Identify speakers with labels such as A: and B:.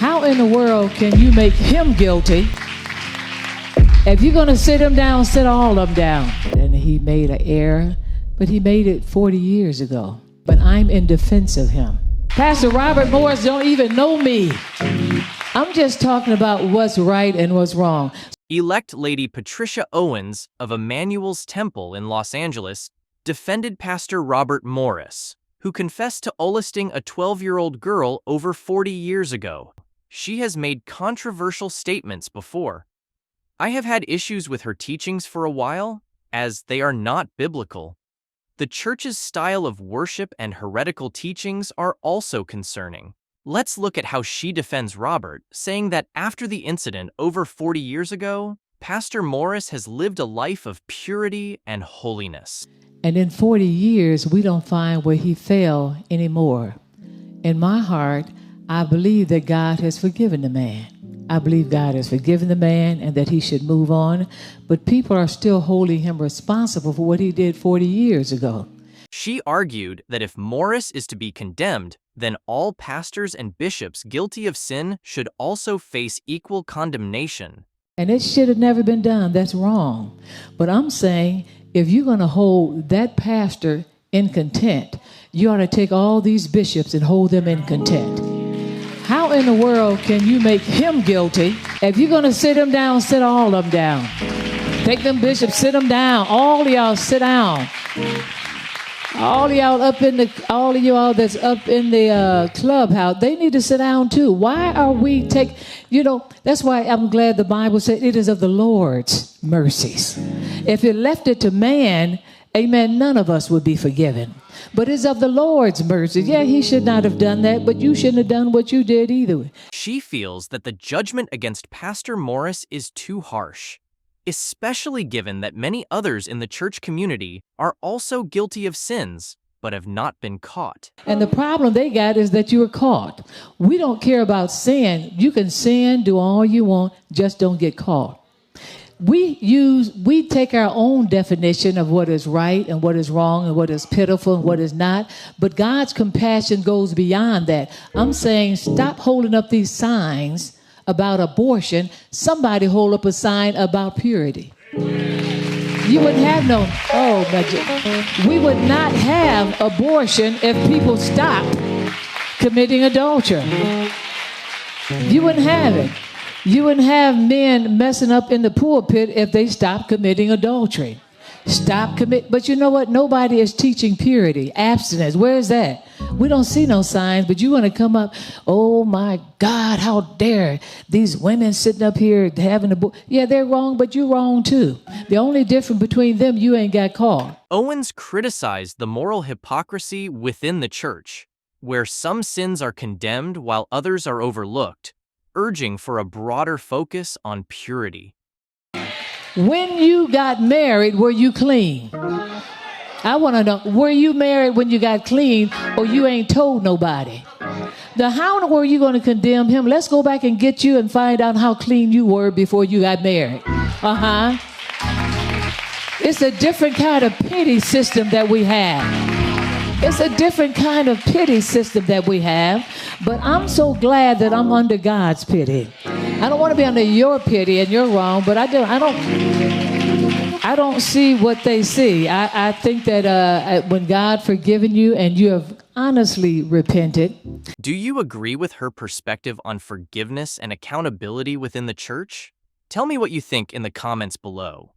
A: How in the world can you make him guilty? If you're going to sit him down, sit all of them down. And he made an error, but he made it 40 years ago. But I'm in defense of him. Pastor Robert Morris don't even know me. I'm just talking about what's right and what's wrong.
B: Elect Lady Patricia Owens of Emmanuel's Temple in Los Angeles defended Pastor Robert Morris, who confessed to molesting a 12-year-old girl over 40 years ago. She has made controversial statements before. I have had issues with her teachings for a while, as they are not biblical. The church's style of worship and heretical teachings are also concerning. Let's look at how she defends Robert, saying that after the incident over 40 years ago, Pastor Morris has lived a life of purity and holiness.
A: And in 40 years, we don't find where he fell anymore. In my heart, I believe that God has forgiven the man. I believe God has forgiven the man and that he should move on. But people are still holding him responsible for what he did 40 years ago.
B: She argued that if Morris is to be condemned, then all pastors and bishops guilty of sin should also face equal condemnation.
A: And it should have never been done. That's wrong. But I'm saying if you're going to hold that pastor in contempt, you ought to take all these bishops and hold them in contempt. How in the world can you make him guilty? If you're going to sit him down, sit all of them down. Take them bishops, sit them down. All of y'all sit down. All of y'all that's up in the clubhouse, they need to sit down too. Why are we that's why I'm glad the Bible said it is of the Lord's mercies. If it left it to man, amen, none of us would be forgiven. But it's of the Lord's mercy. Yeah, he should not have done that, but you shouldn't have done what you did either.
B: She feels that the judgment against Pastor Morris is too harsh, especially given that many others in the church community are also guilty of sins, but have not been caught.
A: And the problem they got is that you were caught. We don't care about sin. You can sin, do all you want, just don't get caught. We take our own definition of what is right and what is wrong and what is pitiful and what is not, but God's compassion goes beyond that. I'm saying stop holding up these signs about abortion. Somebody hold up a sign about purity. You wouldn't have we would not have abortion if people stopped committing adultery. You wouldn't have it. You wouldn't have men messing up in the pulpit if they stopped committing adultery. But you know what? Nobody is teaching purity, abstinence. Where is that? We don't see no signs, but you want to come up, oh my God, how dare these women sitting up here having yeah, they're wrong, but you're wrong too. The only difference between them, you ain't got caught.
B: Owens criticized the moral hypocrisy within the church, where some sins are condemned while others are overlooked, urging for a broader focus on purity.
A: When you got married, were you clean? I want to know, were you married when you got clean or you ain't told nobody? Now, how were you going to condemn him? Let's go back and get you and find out how clean you were before you got married. It's a different kind of pity system that we have. It's a different kind of pity system that we have, but I'm so glad that I'm under God's pity. I don't want to be under your pity, and you're wrong, but I don't see what they see. I think that when God forgiven you and you have honestly repented.
B: Do you agree with her perspective on forgiveness and accountability within the church? Tell me what you think in the comments below.